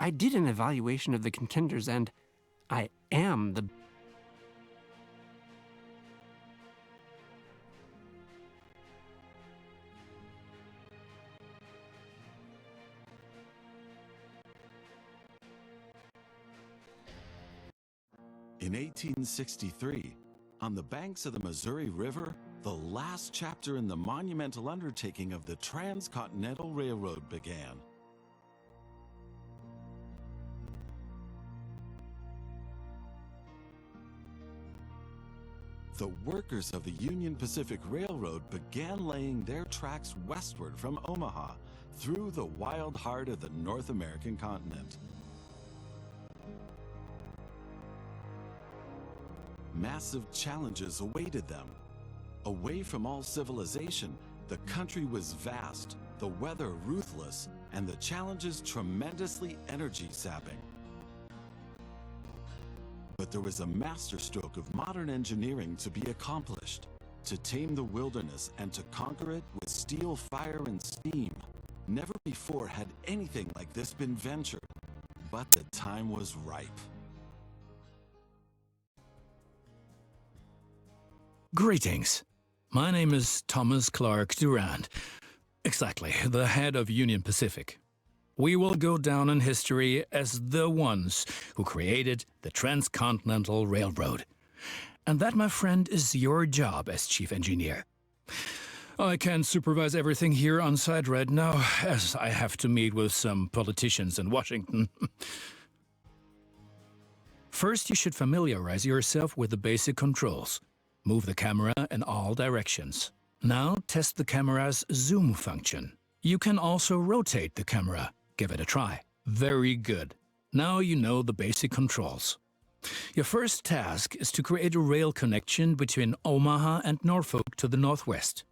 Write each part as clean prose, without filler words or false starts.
I did an evaluation of the contenders and I am the... In 1863, on the banks of the Missouri River, the last chapter in the monumental undertaking of the Transcontinental Railroad began. The workers of the Union Pacific Railroad began laying their tracks westward from Omaha through the wild heart of the North American continent. Massive challenges awaited them. Away from all civilization, the country was vast, the weather ruthless, and the challenges tremendously energy-sapping. But there was a masterstroke of modern engineering to be accomplished. To tame the wilderness and to conquer it with steel, fire, and steam. Never before had anything like this been ventured, but the time was ripe. Greetings. My name is Thomas Clark Durand. Exactly, the head of Union Pacific. We will go down in history as the ones who created the Transcontinental Railroad. And that, my friend, is your job as chief engineer. I can't supervise everything here on site right now, as I have to meet with some politicians in Washington. First, you should familiarize yourself with the basic controls. Move the camera in all directions. Now test the camera's zoom function. You can also rotate the camera. Give it a try. Very good. Now you know the basic controls. Your first task is to create a rail connection between Omaha and Norfolk to the northwest.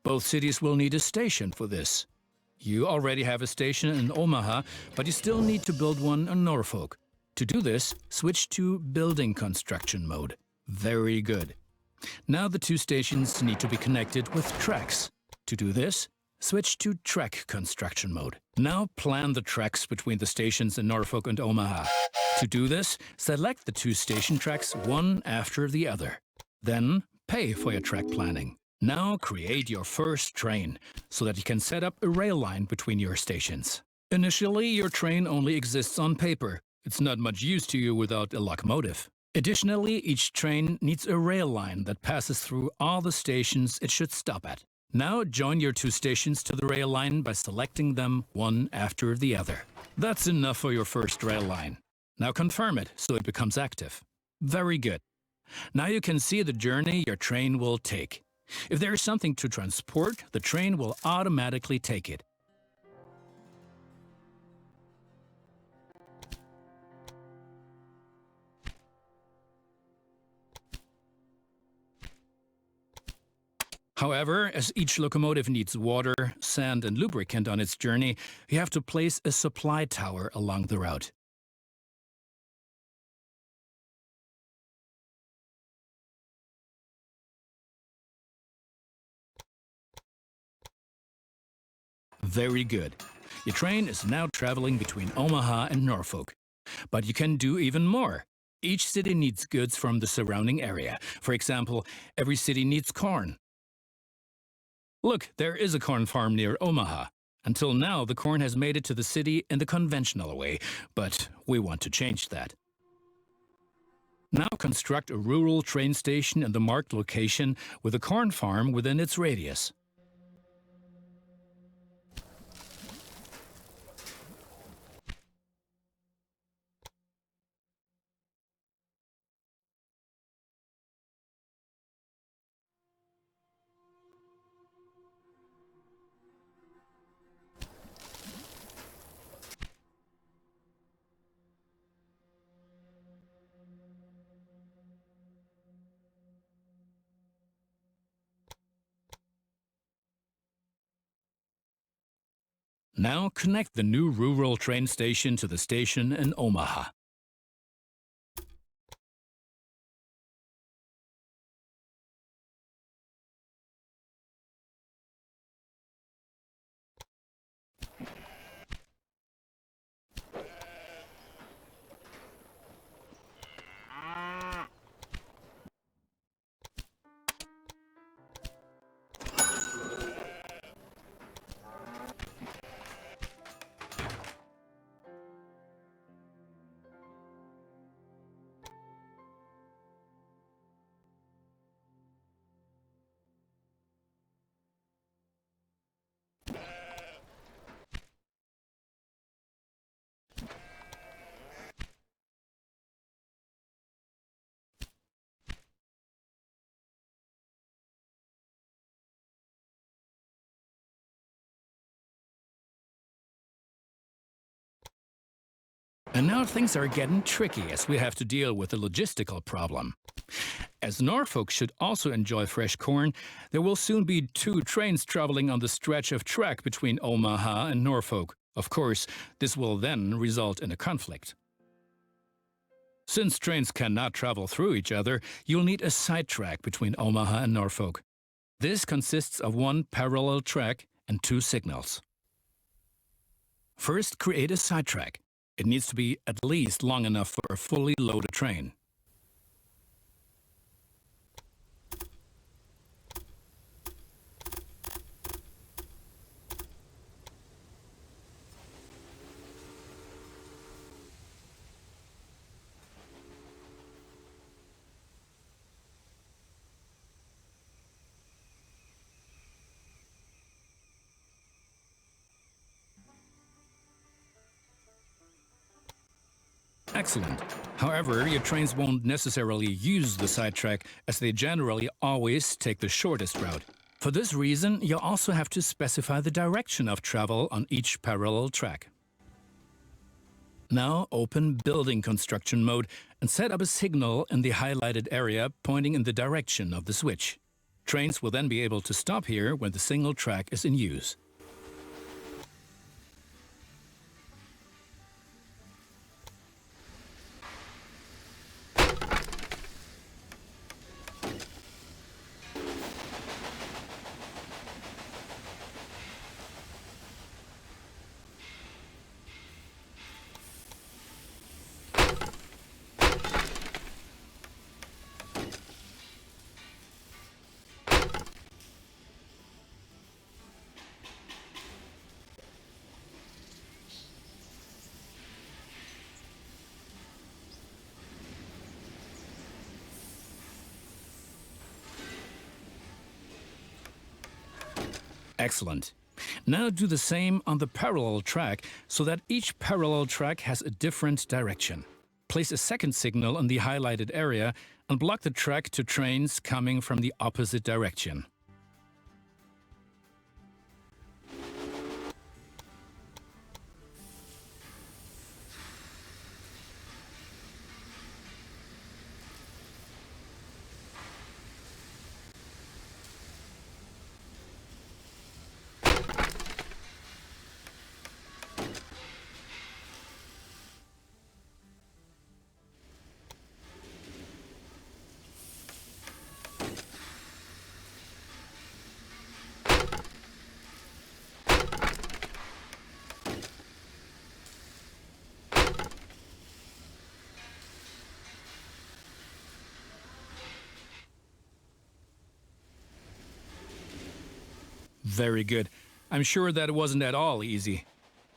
Both cities will need a station for this. You already have a station in Omaha, but you still need to build one in Norfolk. To do this, switch to building construction mode. Very good. Now the two stations need to be connected with tracks. To do this, switch to track construction mode. Now plan the tracks between the stations in Norfolk and Omaha. To do this, select the two station tracks one after the other. Then pay for your track planning. Now create your first train so that you can set up a rail line between your stations. Initially, your train only exists on paper. It's not much use to you without a locomotive. Additionally, each train needs a rail line that passes through all the stations it should stop at. Now join your two stations to the rail line by selecting them one after the other. That's enough for your first rail line. Now confirm it so it becomes active. Very good. Now you can see the journey your train will take. If there is something to transport, the train will automatically take it. However, as each locomotive needs water, sand, and lubricant on its journey, you have to place a supply tower along the route. Very good. Your train is now traveling between Omaha and Norfolk. But you can do even more. Each city needs goods from the surrounding area. For example, every city needs corn. Look, there is a corn farm near Omaha. Until now, the corn has made it to the city in the conventional way, but we want to change that. Now construct a rural train station in the marked location with a corn farm within its radius. Now connect the new rural train station to the station in Omaha. And now things are getting tricky as we have to deal with a logistical problem. As Norfolk should also enjoy fresh corn, there will soon be 2 trains traveling on the stretch of track between Omaha and Norfolk. Of course, this will then result in a conflict. Since trains cannot travel through each other, you'll need a sidetrack between Omaha and Norfolk. This consists of 1 parallel track and 2 signals. First, create a sidetrack. It needs to be at least long enough for a fully loaded train. Excellent. However, your trains won't necessarily use the sidetrack, as they generally always take the shortest route. For this reason, you'll also have to specify the direction of travel on each parallel track. Now open Building Construction mode and set up a signal in the highlighted area pointing in the direction of the switch. Trains will then be able to stop here when the single track is in use. Excellent. Now do the same on the parallel track so that each parallel track has a different direction. Place a second signal in the highlighted area and block the track to trains coming from the opposite direction. Very good. I'm sure that it wasn't at all easy.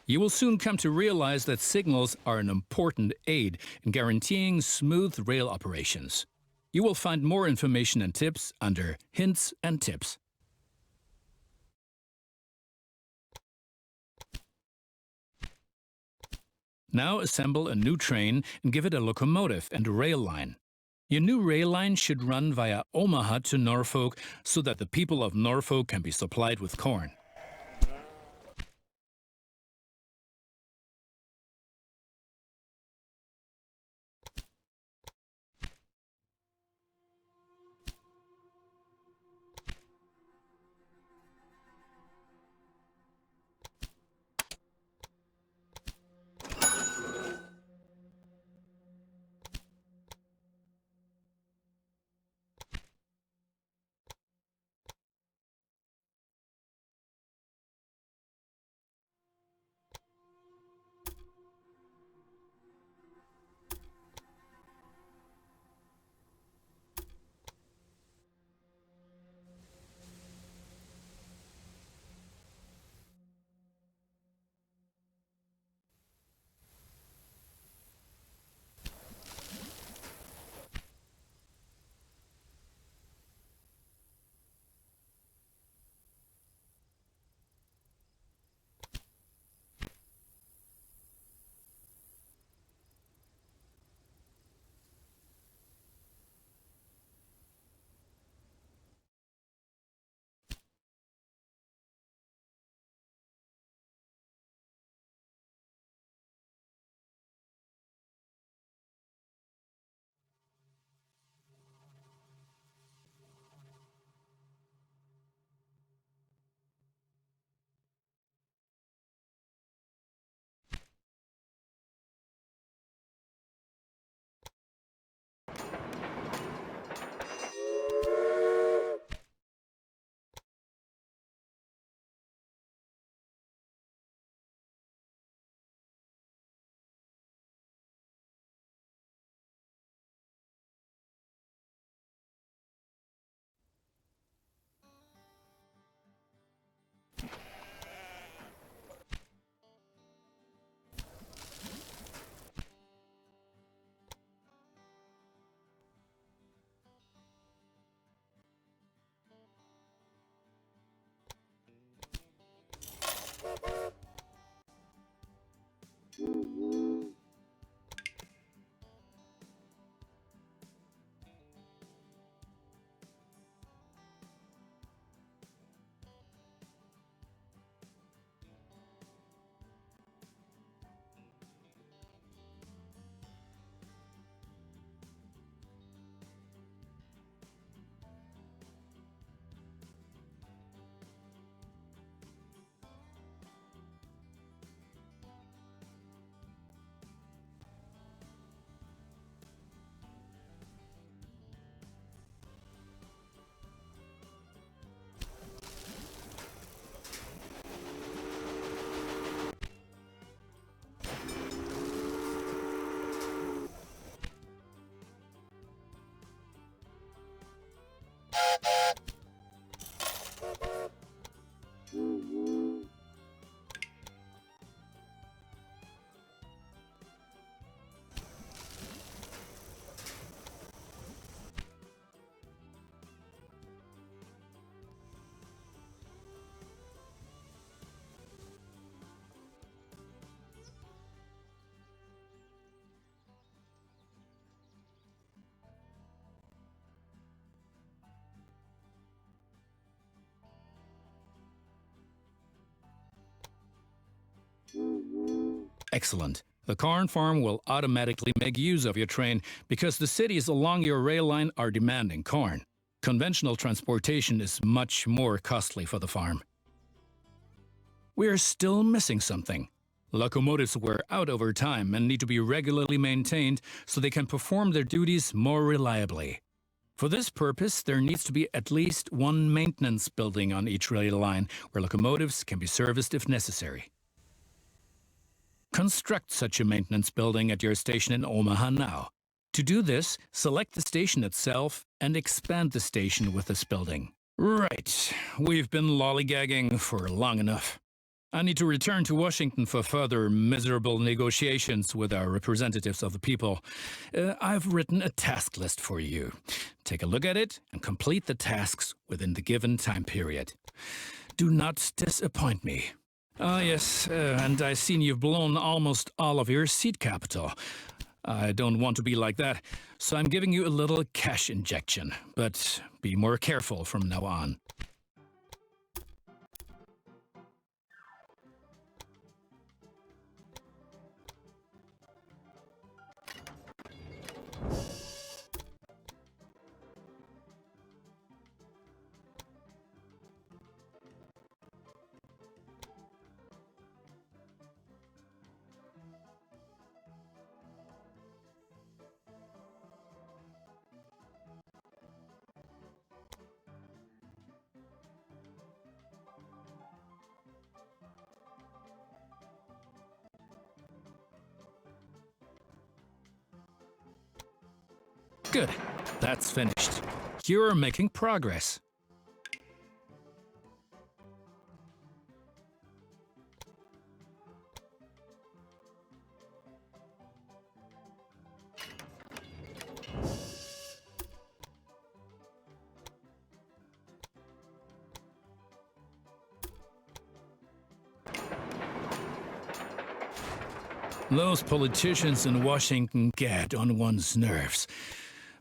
You will soon come to realize that signals are an important aid in guaranteeing smooth rail operations. You will find more information and tips under Hints and Tips. Now assemble a new train and give it a locomotive and a rail line. Your new rail line should run via Omaha to Norfolk so that the people of Norfolk can be supplied with corn. Excellent. The corn farm will automatically make use of your train because the cities along your rail line are demanding corn. Conventional transportation is much more costly for the farm. We are still missing something. Locomotives wear out over time and need to be regularly maintained so they can perform their duties more reliably. For this purpose, there needs to be at least one maintenance building on each rail line where locomotives can be serviced if necessary. Construct such a maintenance building at your station in Omaha now. To do this, select the station itself and expand the station with this building. Right, we've been lollygagging for long enough. I need to return to Washington for further miserable negotiations with our representatives of the people. I've written a task list for you. Take a look at it and complete the tasks within the given time period. Do not disappoint me. Ah, yes, and I've seen you've blown almost all of your seed capital. I don't want to be like that, so I'm giving you a little cash injection, but be more careful from now on. Good. That's finished. You're making progress. Those politicians in Washington get on one's nerves.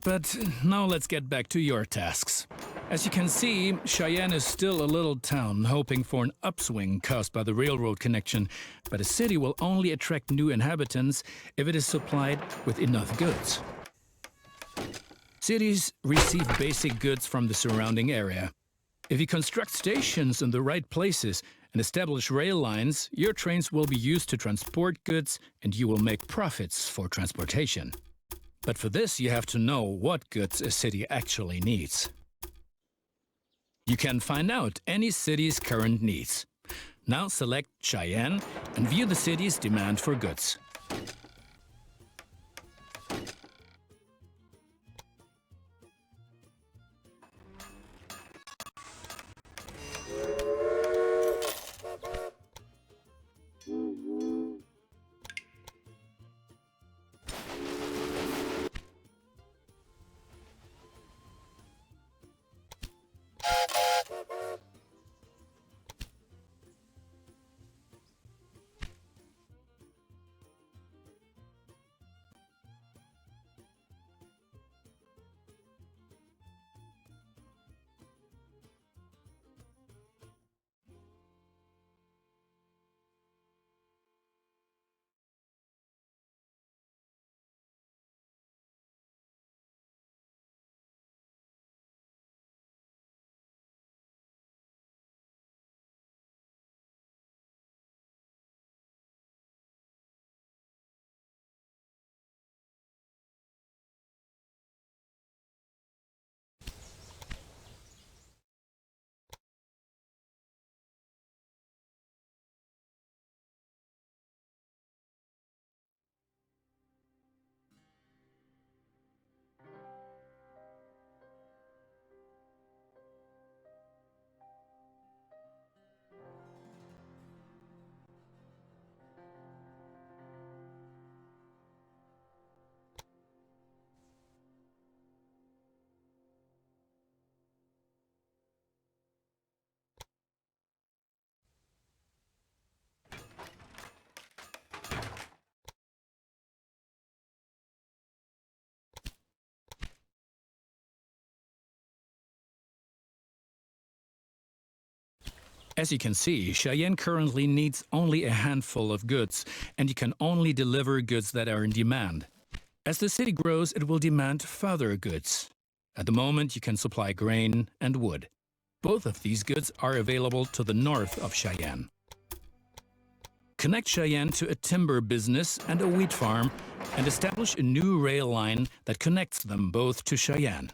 But now let's get back to your tasks. As you can see, Cheyenne is still a little town hoping for an upswing caused by the railroad connection, but a city will only attract new inhabitants if it is supplied with enough goods. Cities receive basic goods from the surrounding area. If you construct stations in the right places and establish rail lines, your trains will be used to transport goods and you will make profits for transportation. But for this, you have to know what goods a city actually needs. You can find out any city's current needs. Now select Cheyenne and view the city's demand for goods. As you can see, Cheyenne currently needs only a handful of goods, and you can only deliver goods that are in demand. As the city grows, it will demand further goods. At the moment, you can supply grain and wood. Both of these goods are available to the north of Cheyenne. Connect Cheyenne to a timber business and a wheat farm, and establish a new rail line that connects them both to Cheyenne.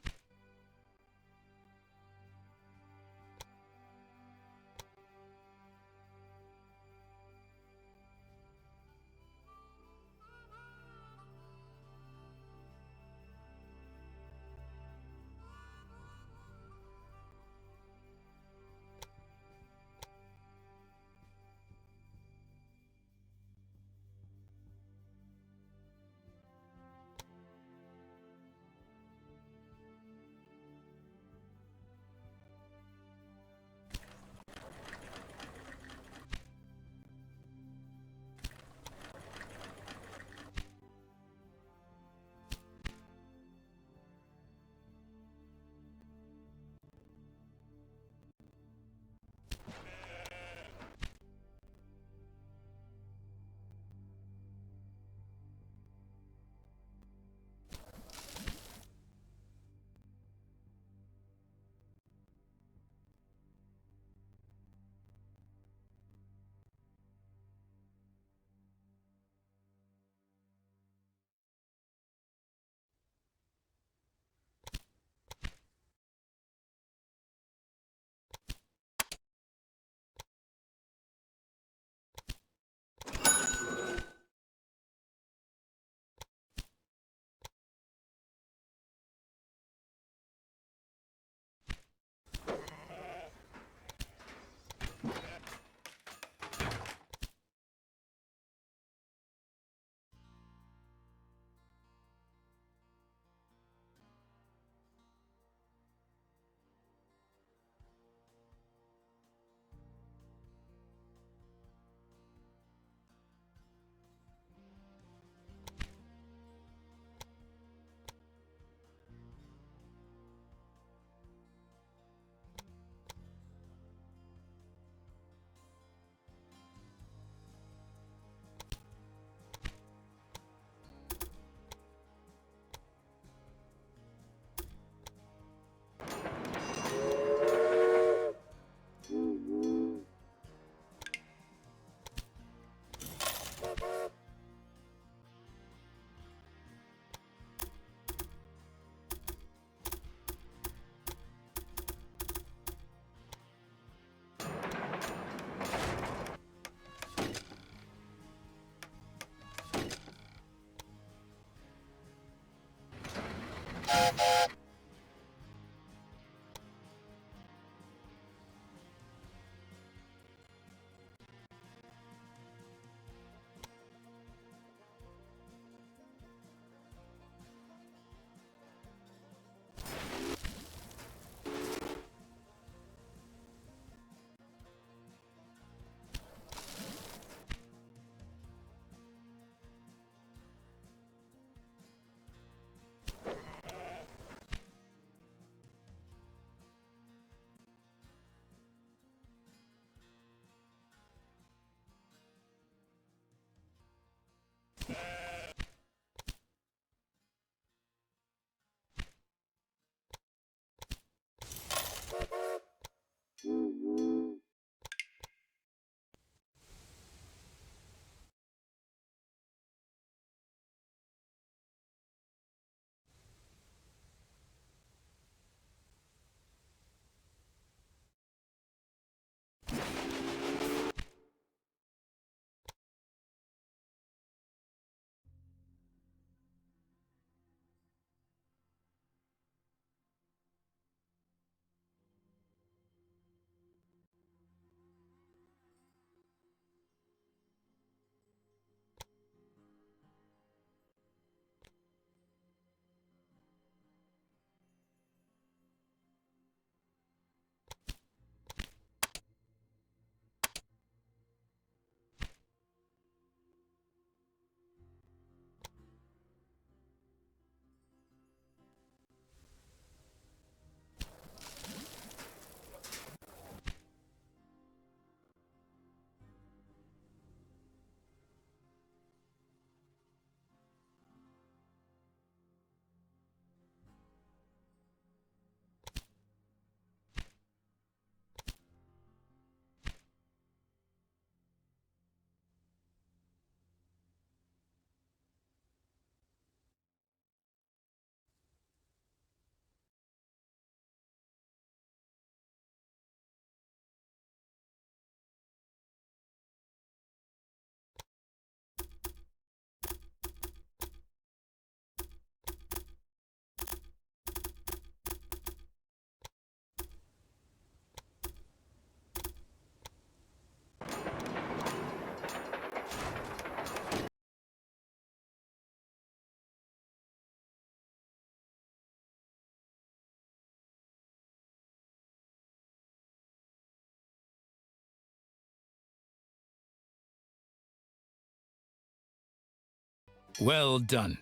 Well done.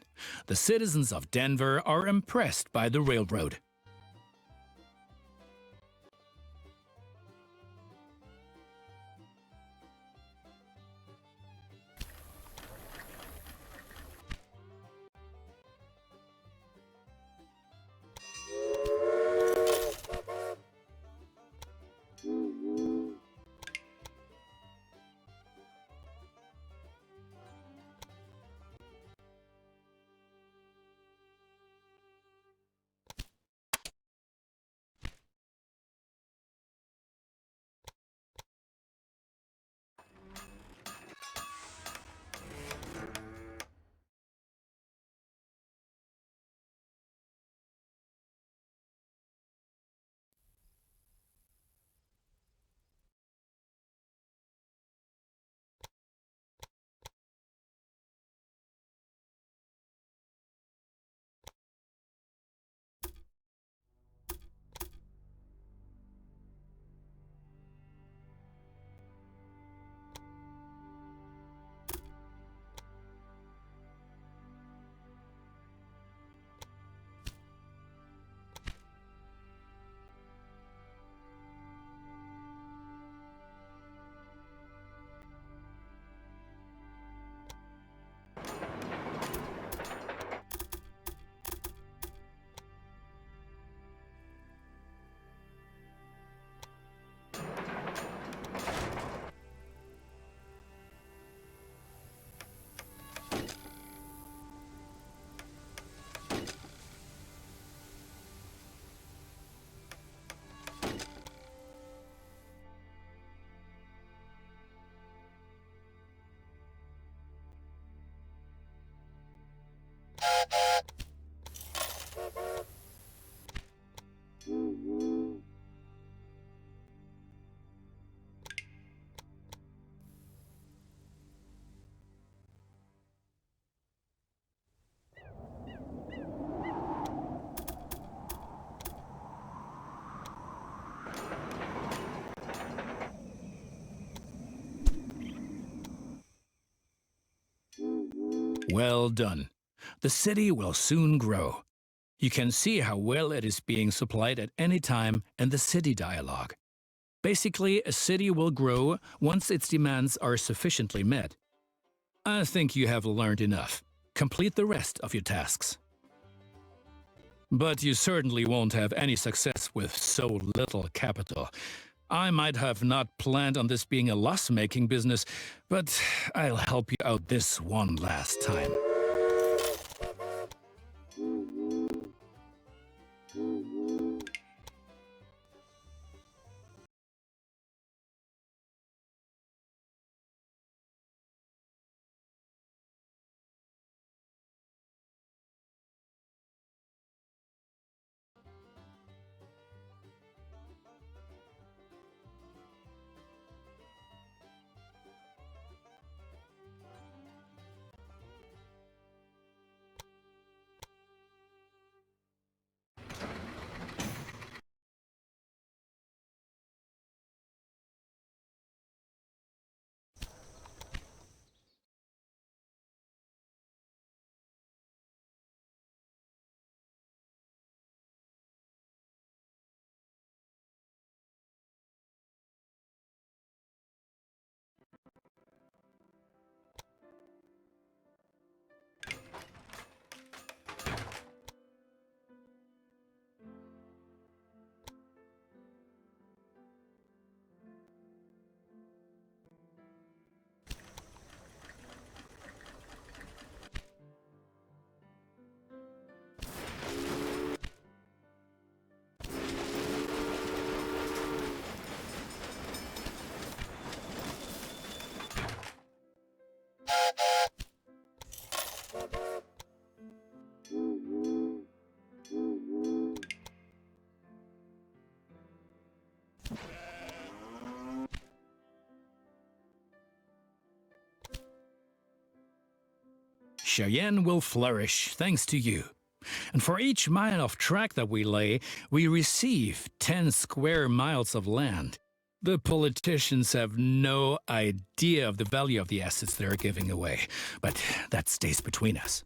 The citizens of Denver are impressed by the railroad. Well done. The city will soon grow. You can see how well it is being supplied at any time in the city dialogue. Basically, a city will grow once its demands are sufficiently met. I think you have learned enough. Complete the rest of your tasks. But you certainly won't have any success with so little capital. I might have not planned on this being a loss-making business, but I'll help you out this one last time. Cheyenne will flourish thanks to you. And for each mile of track that we lay, we receive 10 square miles of land. The politicians have no idea of the value of the assets they're giving away, but that stays between us.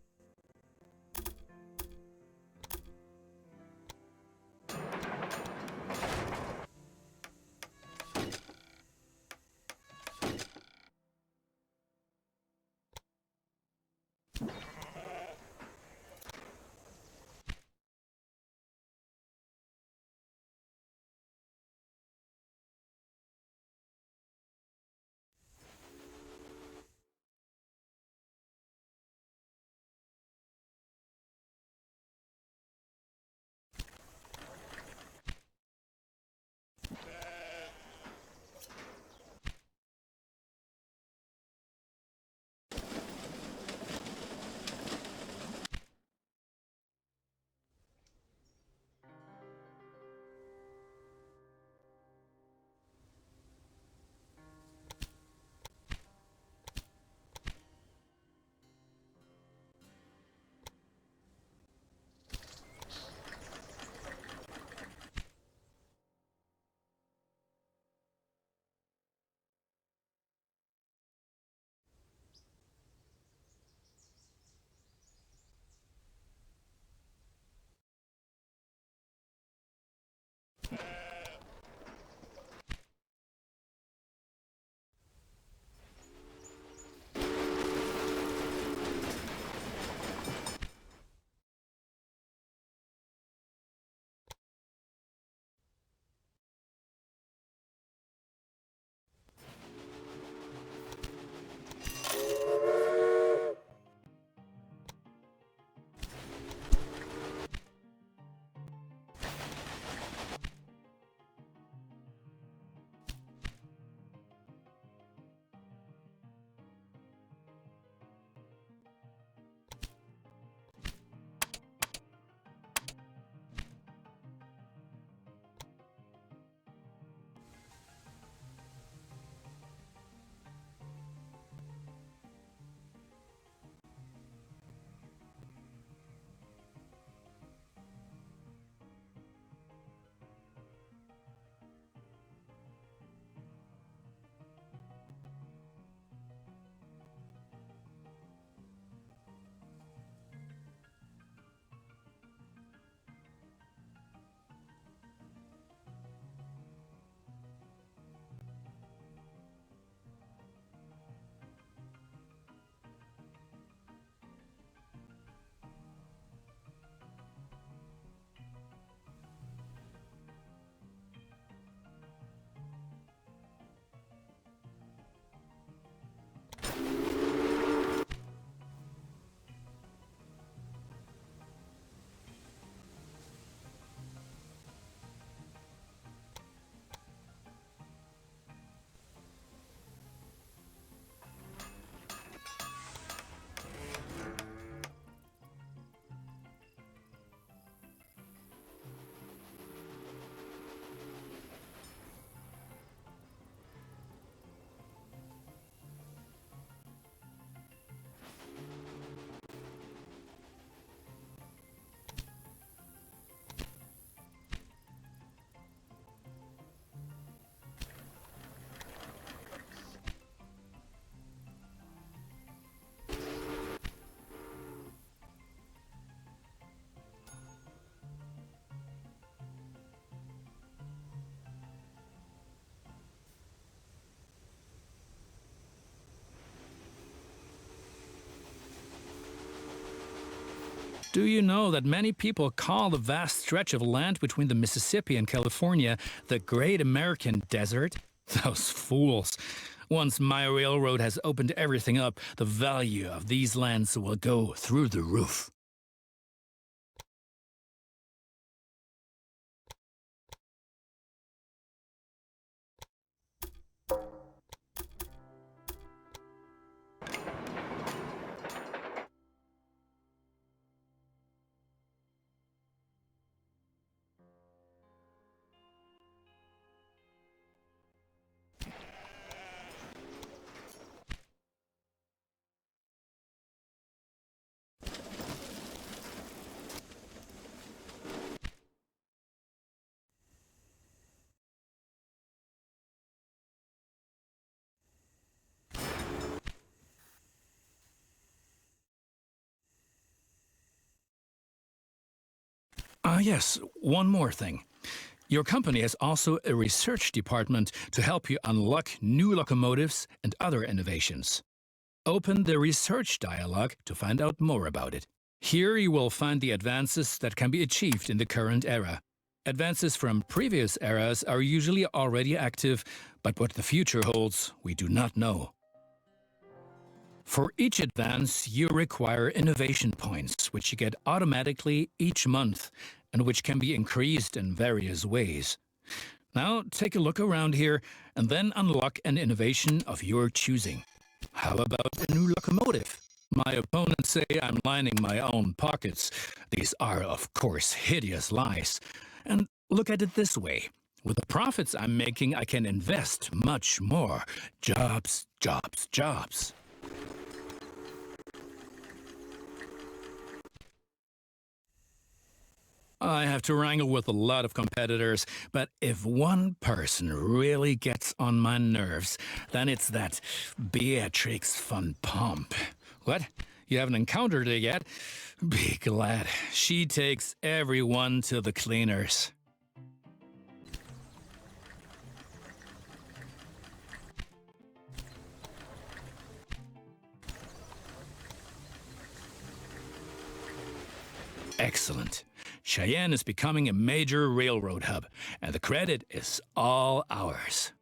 Do you know that many people call the vast stretch of land between the Mississippi and California the Great American Desert? Those fools. Once my railroad has opened everything up, the value of these lands will go through the roof. Yes, one more thing. Your company has also a research department to help you unlock new locomotives and other innovations. Open the research dialog to find out more about it. Here you will find the advances that can be achieved in the current era. Advances from previous eras are usually already active, but what the future holds, we do not know. For each advance, you require innovation points, which you get automatically each month, and which can be increased in various ways. Now, take a look around here, and then unlock an innovation of your choosing. How about a new locomotive? My opponents say I'm lining my own pockets. These are, of course, hideous lies. And look at it this way. With the profits I'm making, I can invest much more. Jobs, jobs, jobs. I have to wrangle with a lot of competitors, but if one person really gets on my nerves, then it's that Beatrix von Pomp. What? You haven't encountered her yet? Be glad. She takes everyone to the cleaners. Excellent. Cheyenne is becoming a major railroad hub, and the credit is all ours.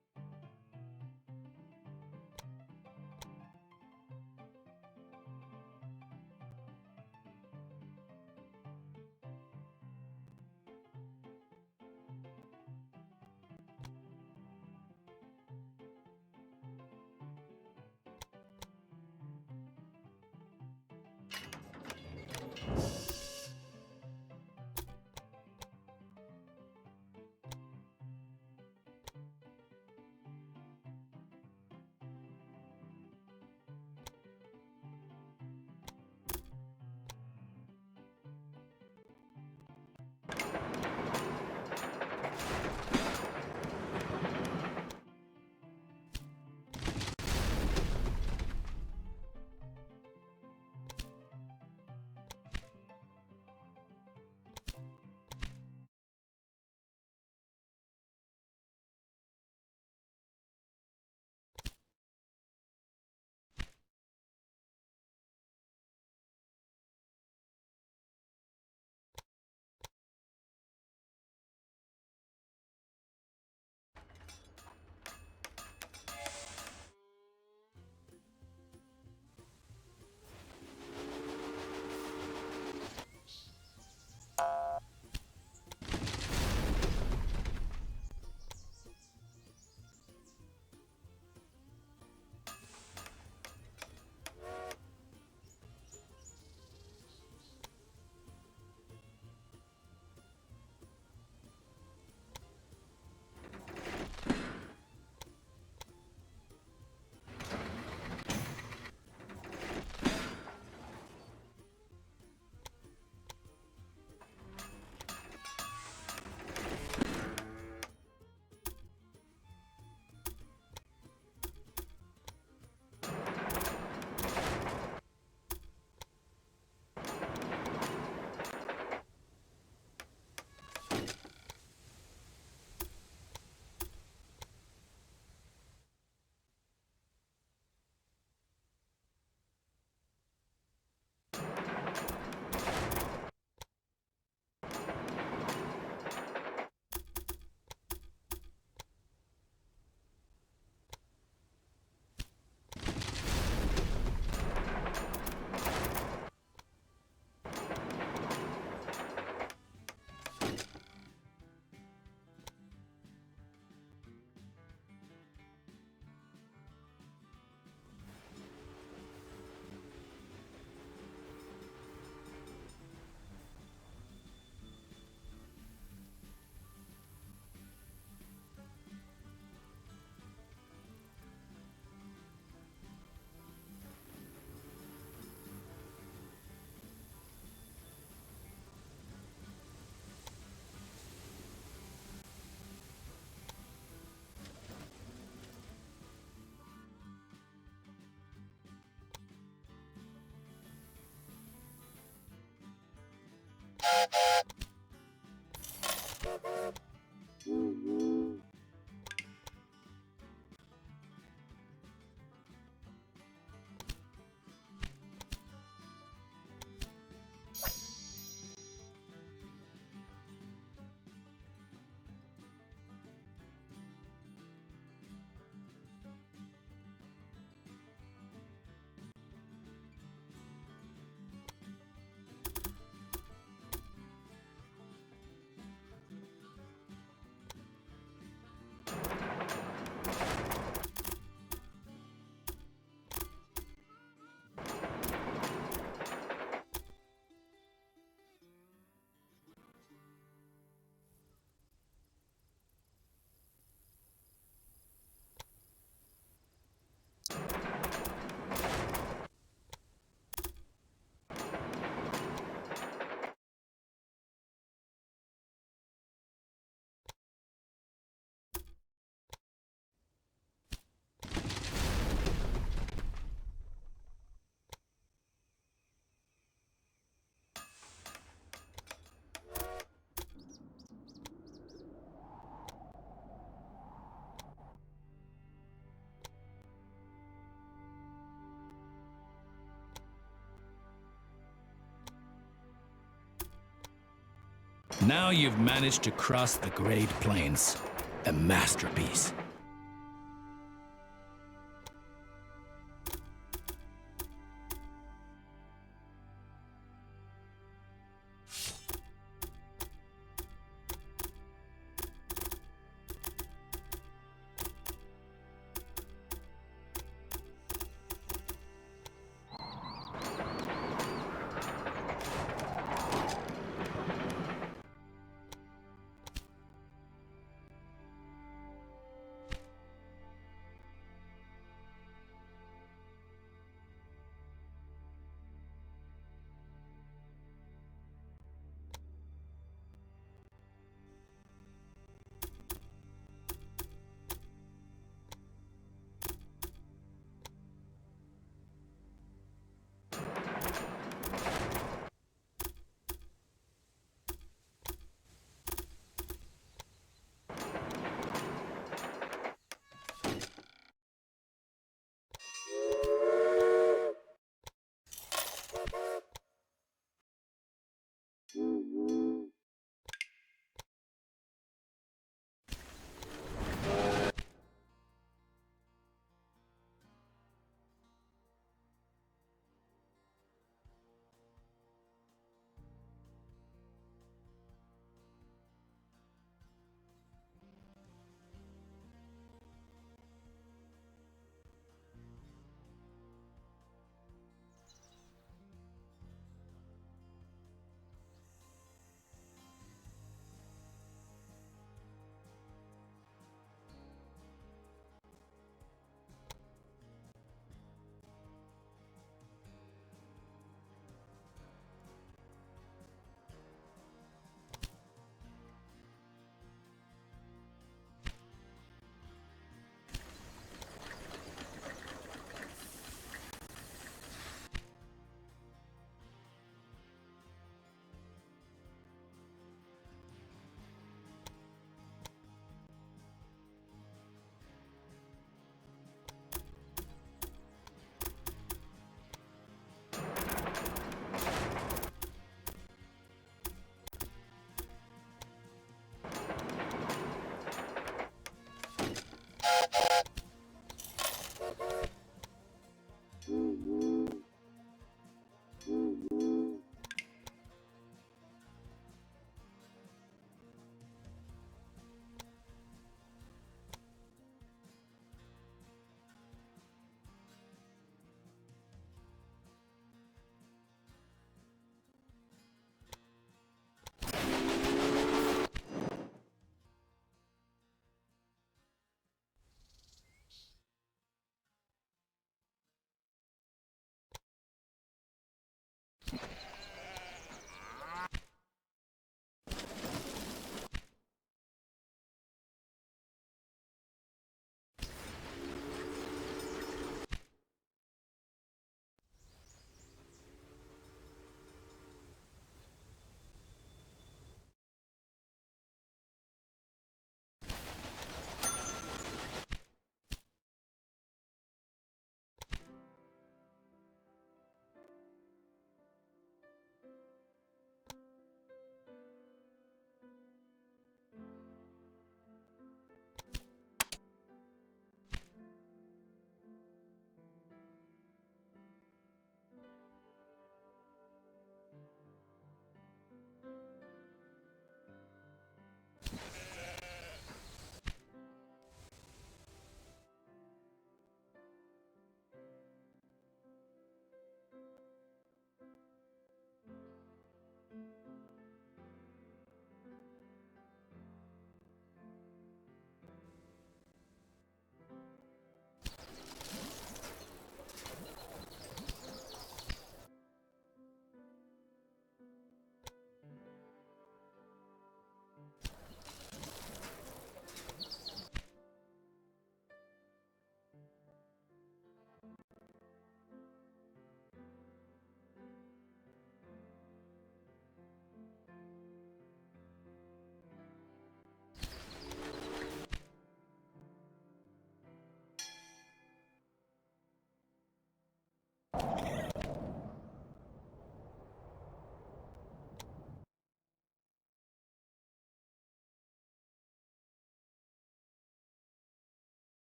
Now you've managed to cross the Great Plains. A masterpiece.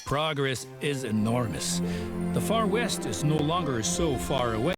Progress is enormous. The Far West is no longer so far away.